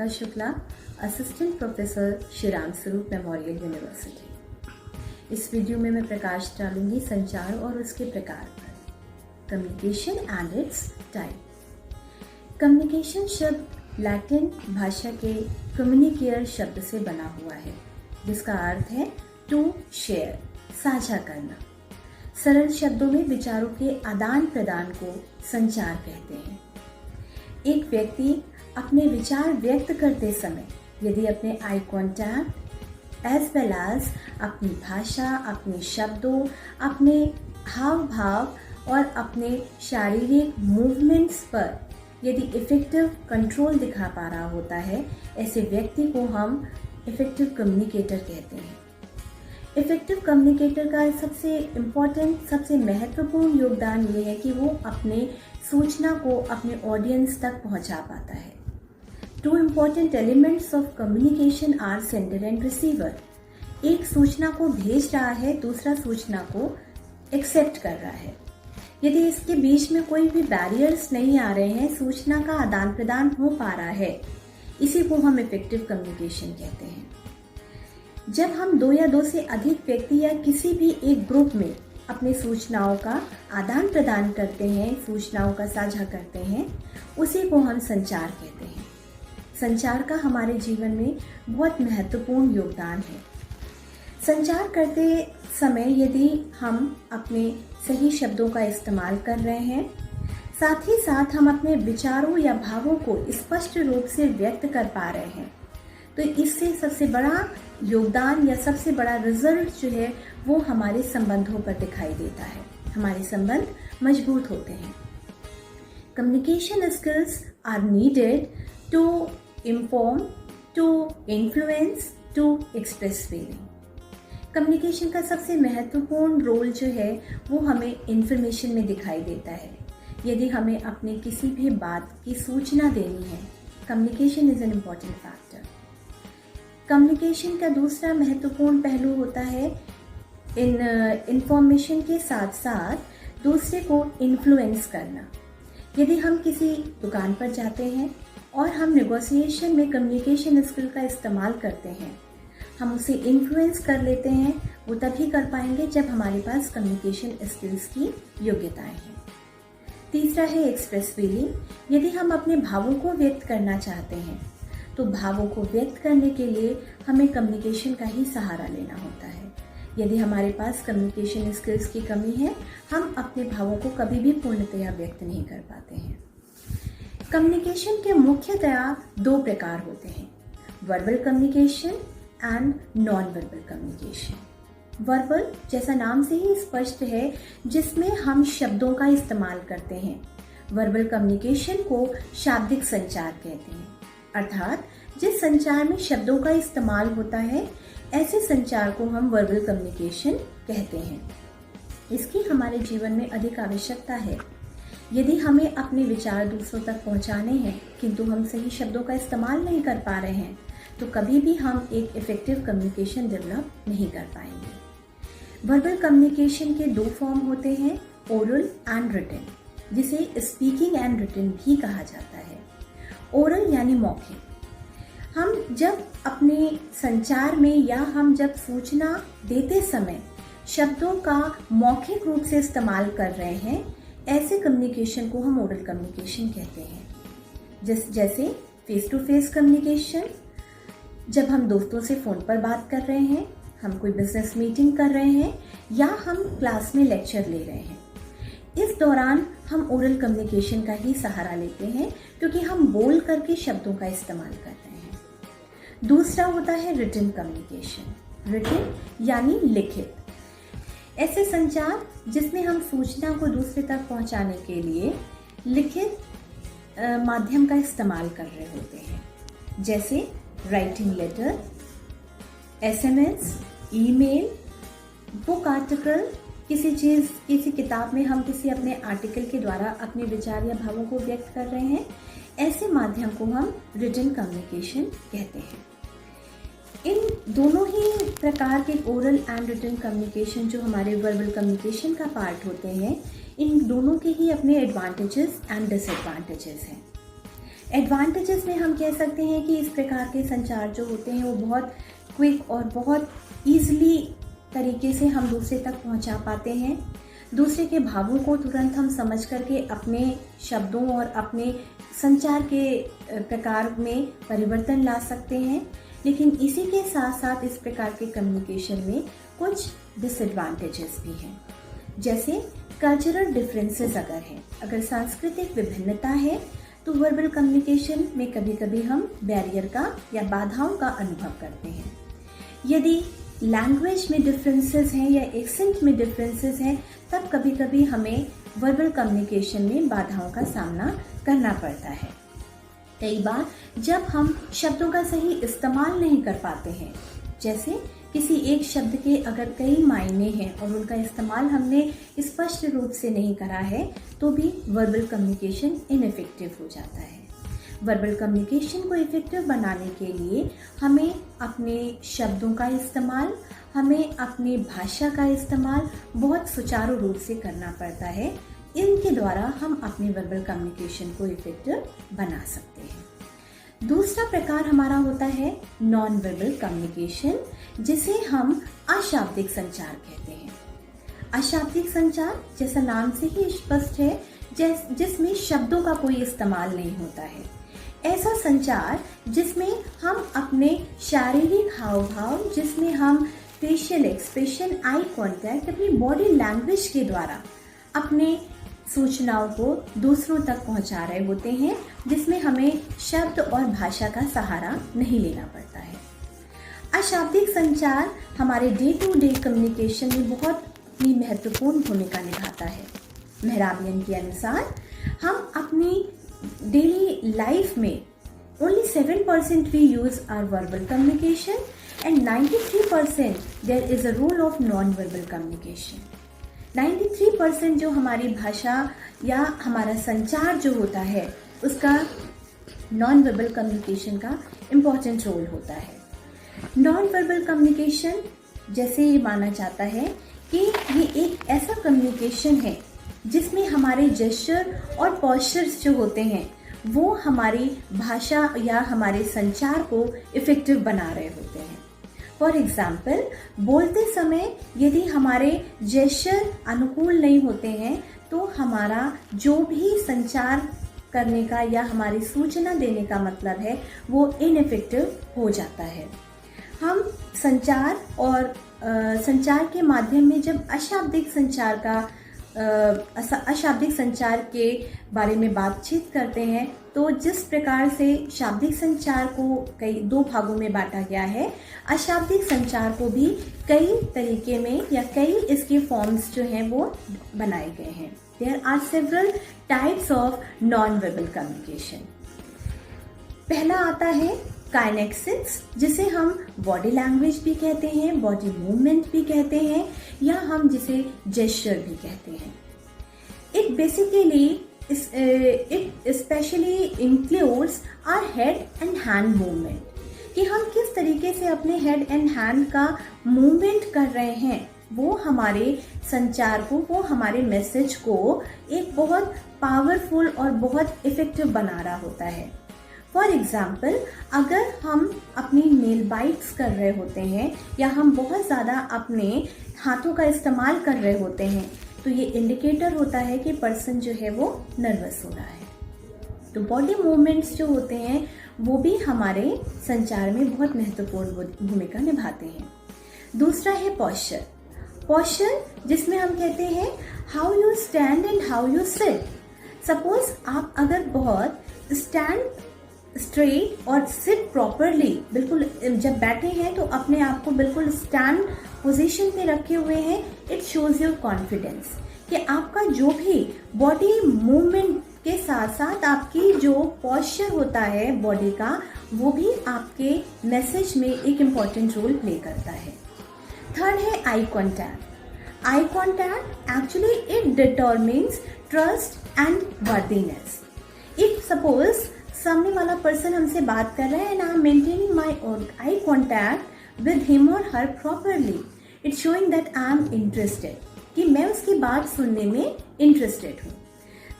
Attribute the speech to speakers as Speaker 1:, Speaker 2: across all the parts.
Speaker 1: Shukla, assistant professor Shri Ram Swaroop memorial university. इस video में मैं प्रकाश डालूंगी संचार और उसके प्रकार पर, communication and it's type. Communication शब्द लैटिन भाषा के कम्युनिकेयर शब्द से बना हुआ है, जिसका अर्थ है टू शेयर, साझा करना। सरल शब्दों में विचारों के आदान प्रदान को संचार कहते हैं। एक व्यक्ति अपने विचार व्यक्त करते समय यदि अपने eye contact as well as अपनी भाषा, अपने शब्दों, अपने हाव भाव और अपने शारीरिक मूवमेंट्स पर यदि इफेक्टिव कंट्रोल दिखा पा रहा होता है, ऐसे व्यक्ति को हम इफेक्टिव कम्युनिकेटर कहते हैं। इफेक्टिव कम्युनिकेटर का सबसे इम्पॉर्टेंट, सबसे महत्वपूर्ण योगदान ये है कि वो अपने सूचना को अपने ऑडियंस तक पहुंचा पाता है। Two important elements of communication are sender and receiver. एक सूचना को भेज रहा है, दूसरा सूचना को एक्सेप्ट कर रहा है। यदि इसके बीच में कोई भी बैरियर्स नहीं आ रहे हैं, सूचना का आदान प्रदान हो पा रहा है, इसी को हम इफेक्टिव कम्युनिकेशन कहते हैं। जब हम दो या दो से अधिक व्यक्ति या किसी भी एक ग्रुप में अपने सूचनाओं का आदान प्रदान करते हैं, सूचनाओं का साझा करते हैं, उसी को हम संचार कहते हैं। संचार का हमारे जीवन में बहुत महत्वपूर्ण योगदान है। संचार करते समय यदि हम अपने सही शब्दों का इस्तेमाल कर रहे हैं, साथ ही साथ हम अपने विचारों या भावों को स्पष्ट रूप से व्यक्त कर पा रहे हैं, तो इससे सबसे बड़ा योगदान या सबसे बड़ा रिजल्ट जो है वो हमारे संबंधों पर दिखाई देता है। हमारे संबंध मजबूत होते हैं। Communication skills are needed to inform, to influence, to express feeling. Communication का सबसे महत्वपूर्ण रोल जो है वो हमें इंफॉर्मेशन में दिखाई देता है। यदि हमें अपने किसी भी बात की सूचना देनी है, communication is an important factor. Communication का दूसरा महत्वपूर्ण पहलू होता है इंफॉर्मेशन के साथ साथ दूसरे को इन्फ्लुएंस करना। यदि हम किसी दुकान पर जाते हैं और हम नेगोशिएशन में कम्युनिकेशन स्किल का इस्तेमाल करते हैं, हम उसे इन्फ्लुएंस कर लेते हैं, वो तभी कर पाएंगे जब हमारे पास कम्युनिकेशन स्किल्स की योग्यताएं हैं। तीसरा है एक्सप्रेस फीलिंग। यदि हम अपने भावों को व्यक्त करना चाहते हैं, तो भावों को व्यक्त करने के लिए हमें कम्युनिकेशन का ही सहारा लेना होता है। यदि हमारे पास कम्युनिकेशन स्किल्स की कमी है, हम अपने भावों को कभी भी पूर्णतया व्यक्त नहीं कर पाते हैं। कम्युनिकेशन के मुख्यतया दो प्रकार होते हैं, verbal communication and non verbal communication. Verbal जैसा नाम से ही स्पष्ट है, जिसमें हम शब्दों का इस्तेमाल करते हैं। वर्बल कम्युनिकेशन को शाब्दिक संचार कहते हैं, अर्थात जिस संचार में शब्दों का इस्तेमाल होता है, ऐसे संचार को हम वर्बल कम्युनिकेशन कहते हैं। इसकी हमारे जीवन में अधिक आवश्यकता है। यदि हमें अपने विचार दूसरों तक पहुंचाने हैं, किंतु हम सही शब्दों का इस्तेमाल नहीं कर पा रहे हैं, तो कभी भी हम एक इफेक्टिव कम्युनिकेशन डेवलप नहीं कर पाएंगे। वर्बल कम्युनिकेशन के दो फॉर्म होते हैं, ओरल एंड रिटन, जिसे स्पीकिंग एंड रिटन भी कहा जाता है। ओरल यानी मौखिक। हम जब अपने संचार में या हम जब सूचना देते समय शब्दों का मौखिक रूप से इस्तेमाल कर रहे हैं, ऐसे कम्युनिकेशन को हम ओरल कम्युनिकेशन कहते हैं। जैसे फेस टू फेस कम्युनिकेशन, जब हम दोस्तों से फ़ोन पर बात कर रहे हैं, हम कोई बिजनेस मीटिंग कर रहे हैं या हम क्लास में लेक्चर ले रहे हैं, इस दौरान हम ओरल कम्युनिकेशन का ही सहारा लेते हैं, क्योंकि हम बोल करके शब्दों का इस्तेमाल कर रहे हैं। दूसरा होता है रिटन कम्युनिकेशन। रिटन यानी लिखित। ऐसे संचार जिसमें हम सूचना को दूसरे तक पहुंचाने के लिए लिखित माध्यम का इस्तेमाल कर रहे होते हैं, जैसे writing letter, SMS, email, book article. किसी किताब में हम किसी अपने आर्टिकल के द्वारा अपने विचार या भावों को व्यक्त कर रहे हैं, ऐसे माध्यम को हम रिटन कम्युनिकेशन कहते हैं। इन दोनों ही प्रकार के ओरल एंड रिटन कम्युनिकेशन जो हमारे वर्बल कम्युनिकेशन का पार्ट होते हैं, इन दोनों के ही अपने एडवांटेजेस एंड डिसएडवांटेजेस हैं। एडवांटेजेस में हम कह सकते हैं कि इस प्रकार के संचार जो होते हैं वो बहुत क्विक और बहुत ईजिली तरीके से हम दूसरे तक पहुंचा पाते हैं। दूसरे के भावों को तुरंत हम समझ करके अपने शब्दों और अपने संचार के प्रकार में परिवर्तन ला सकते हैं। लेकिन इसी के साथ साथ इस प्रकार के कम्युनिकेशन में कुछ डिसएडवांटेजेस भी हैं। जैसे कल्चरल डिफरेंसेस अगर सांस्कृतिक विभिन्नता है तो वर्बल कम्युनिकेशन में कभी कभी हम बैरियर का या बाधाओं का अनुभव करते हैं। यदि लैंग्वेज में डिफरेंसेस हैं या एक्सेंट में डिफरेंसेस हैं तब कभी कभी हमें वर्बल कम्युनिकेशन में बाधाओं का सामना करना पड़ता है। कई बार जब हम शब्दों का सही इस्तेमाल नहीं कर पाते हैं, जैसे किसी एक शब्द के अगर कई मायने हैं और उनका इस्तेमाल हमने स्पष्ट रूप से नहीं करा है तो भी वर्बल कम्युनिकेशन इनइफेक्टिव हो जाता है। वर्बल कम्युनिकेशन को इफेक्टिव बनाने के लिए हमें अपने शब्दों का इस्तेमाल, हमें अपनी भाषा का इस्तेमाल बहुत सुचारू रूप से करना पड़ता है। इनके द्वारा हम अपने वर्बल कम्युनिकेशन को इफेक्टिव बना सकते हैं। दूसरा प्रकार हमारा होता है नॉन वर्बल कम्युनिकेशन, जिसे हम अशाब्दिक संचार कहते हैं। अशाब्दिक संचार जैसा नाम से ही स्पष्ट है, जिसमें शब्दों का कोई इस्तेमाल नहीं होता है। ऐसा संचार जिसमें हम अपने शारीरिक हाव भाव, जिसमें हम फेशियल एक्सप्रेशन, आई कांटेक्ट, अपनी बॉडी लैंग्वेज के द्वारा अपने सूचनाओं को दूसरों तक पहुंचा रहे होते हैं, जिसमें हमें शब्द और भाषा का सहारा नहीं लेना पड़ता है। अशाब्दिक संचार हमारे डे टू डे कम्युनिकेशन में बहुत ही महत्वपूर्ण भूमिका निभाता है। मेहराबियन के अनुसार हम अपनी डेली लाइफ में only 7% we use our verbal communication and 93% there is a role of non-verbal communication. 93% जो हमारी भाषा या हमारा संचार जो होता है उसका नॉन वर्बल कम्युनिकेशन का इम्पोर्टेंट रोल होता है। नॉन वर्बल कम्युनिकेशन जैसे ये माना जाता है कि ये एक ऐसा कम्युनिकेशन है जिसमें हमारे जेस्चर और पोस्चर्स जो होते हैं वो हमारी भाषा या हमारे संचार को इफेक्टिव बना रहे होते हैं। फॉर एग्जाम्पल, बोलते समय यदि हमारे जेस्चर अनुकूल नहीं होते हैं तो हमारा जो भी संचार करने का या हमारी सूचना देने का मतलब है वो इनइफेक्टिव हो जाता है। हम संचार और संचार के माध्यम में जब अशाब्दिक संचार के बारे में बातचीत करते हैं तो जिस प्रकार से शाब्दिक संचार को कई दो भागों में बांटा गया है, अशाब्दिक संचार को भी कई तरीके में या कई इसके फॉर्म्स जो हैं वो बनाए गए हैं। There are several types of non verbal communication. पहला आता है काइनेक्सिस, जिसे हम बॉडी लैंग्वेज भी कहते हैं, बॉडी मूवमेंट भी कहते हैं, या हम जिसे जेस्चर भी कहते हैं। It basically it especially includes our head and hand movement, कि हम किस तरीके से अपने हेड एंड हैंड का मूवमेंट कर रहे हैं, वो हमारे संचार को, वो हमारे मैसेज को एक बहुत पावरफुल और बहुत इफेक्टिव बना रहा होता है। फॉर एग्जाम्पल, अगर हम अपनी नेल बाइट्स कर रहे होते हैं या हम बहुत ज़्यादा अपने हाथों का इस्तेमाल कर रहे होते हैं तो ये इंडिकेटर होता है कि पर्सन जो है वो नर्वस हो रहा है। तो बॉडी मूवमेंट्स जो होते हैं वो भी हमारे संचार में बहुत महत्वपूर्ण भूमिका निभाते हैं। दूसरा है पोस्चर। पोस्चर जिसमें हम कहते हैं how you stand and how you sit. Suppose आप अगर बहुत स्टैंड स्ट्रेट और सिट प्रॉपरली, बिल्कुल जब बैठे हैं तो अपने आप को बिल्कुल स्टैंड पोजीशन पे रखे हुए हैं, इट शोज योर कॉन्फिडेंस कि आपका जो भी बॉडी मूवमेंट के साथ साथ आपकी जो पोस्चर होता है बॉडी का वो भी आपके मैसेज में एक इम्पॉर्टेंट रोल प्ले करता है। थर्ड है eye contact. Eye contact actually it determines trust and worthiness. If suppose सामने वाला पर्सन हमसे बात कर रहा है and I am maintaining my eye contact with him और हर properly, it's showing that I am interested, कि मैं उसकी बात सुनने में इंटरेस्टेड हूँ।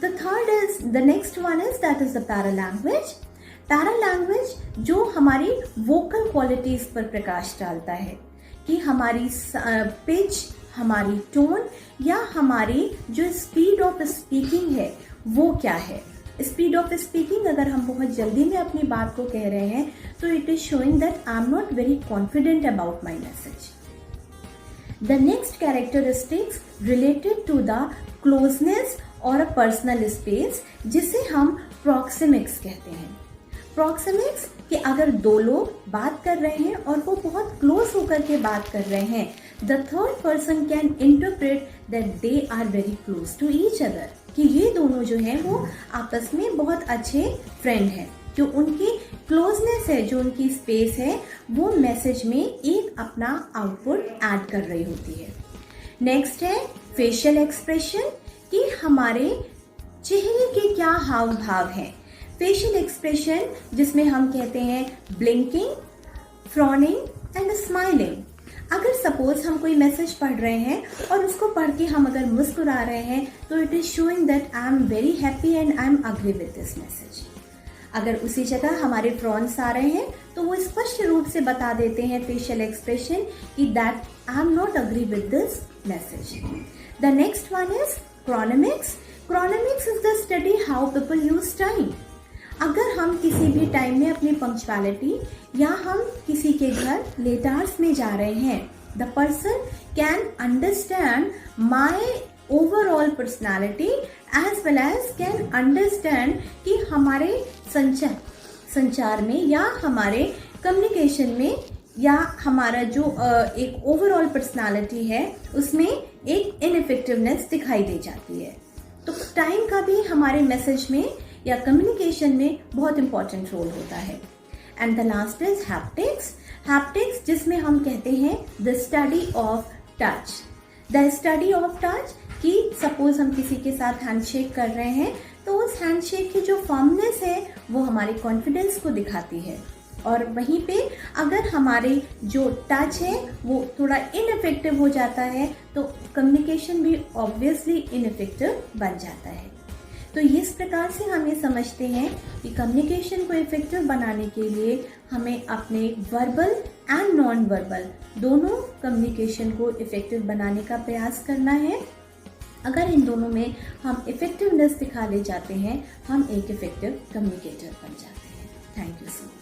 Speaker 1: The next one is that is the paralanguage. पैरालैंग्वेज जो हमारी वोकल क्वालिटीज पर प्रकाश डालता है कि हमारी पिच, हमारी टोन या हमारी जो स्पीड ऑफ स्पीकिंग है वो क्या है। स्पीड ऑफ स्पीकिंग, अगर हम बहुत जल्दी में अपनी बात को कह रहे हैं तो it is showing that I am not very confident about my message. The next characteristics related to the closeness और अ पर्सनल स्पेस, जिसे हम प्रॉक्सिमिक्स कहते हैं। प्रॉक्सिमिक्स कि अगर दो लोग बात कर रहे हैं और वो बहुत क्लोज होकर के बात कर रहे हैं, the third person can interpret that they are very close to each other, कि ये दोनों जो हैं वो आपस में बहुत अच्छे फ्रेंड हैं। जो उनकी क्लोजनेस है, जो उनकी स्पेस है, वो मैसेज में एक अपना आउटपुट ऐड कर रही होती है। नेक्स्ट है फेशियल एक्सप्रेशन, कि हमारे चेहरे के क्या हाव भाव हैं। फेशियल एक्सप्रेशन जिसमें हम कहते हैं ब्लिंकिंग, फ्रॉनिंग एंड स्माइलिंग। अगर सपोज हम कोई मैसेज पढ़ रहे हैं और उसको पढ़ के हम अगर मुस्कुरा रहे हैं तो it is showing that I am very happy and I M agree with this message. अगर उसी जगह हमारे फ्रॉन्स आ रहे हैं तो वो स्पष्ट रूप से बता देते हैं फेशियल एक्सप्रेशन कि that I am not agree with this message. The next one is chronemics. Chronemics is the study how people use time. अगर हम किसी भी टाइम में अपनी पंक्चुअलिटी या हम किसी के घर लेट आवर्स में जा रहे हैं, the person can understand my overall personality as well as can understand कि हमारे संचार में या हमारे कम्युनिकेशन में या हमारा जो एक ओवरऑल पर्सनालिटी है उसमें एक इनइफेक्टिवनेस दिखाई दे जाती है। तो टाइम का भी हमारे मैसेज में या कम्युनिकेशन में बहुत इंपॉर्टेंट रोल होता है। And the last is haptics. Haptics जिसमें हम कहते हैं the study of touch. The study of touch कि सपोज हम किसी के साथ हैंडशेक कर रहे हैं तो उस हैंडशेक की जो फर्मनेस है वो हमारे कॉन्फिडेंस को दिखाती है, और वहीं पे अगर हमारी जो टच है वो थोड़ा इनइफेक्टिव हो जाता है तो कम्युनिकेशन भी ऑब्वियसली इनइफेक्टिव बन जाता है। तो इस प्रकार से हम ये समझते हैं कि कम्युनिकेशन को इफेक्टिव बनाने के लिए हमें अपने वर्बल एंड नॉन वर्बल दोनों कम्युनिकेशन को इफेक्टिव बनाने का प्रयास करना है। अगर इन दोनों में हम इफेक्टिवनेस दिखा ले जाते हैं, हम एक इफेक्टिव कम्युनिकेटर बन जाते हैं। Thank you so much.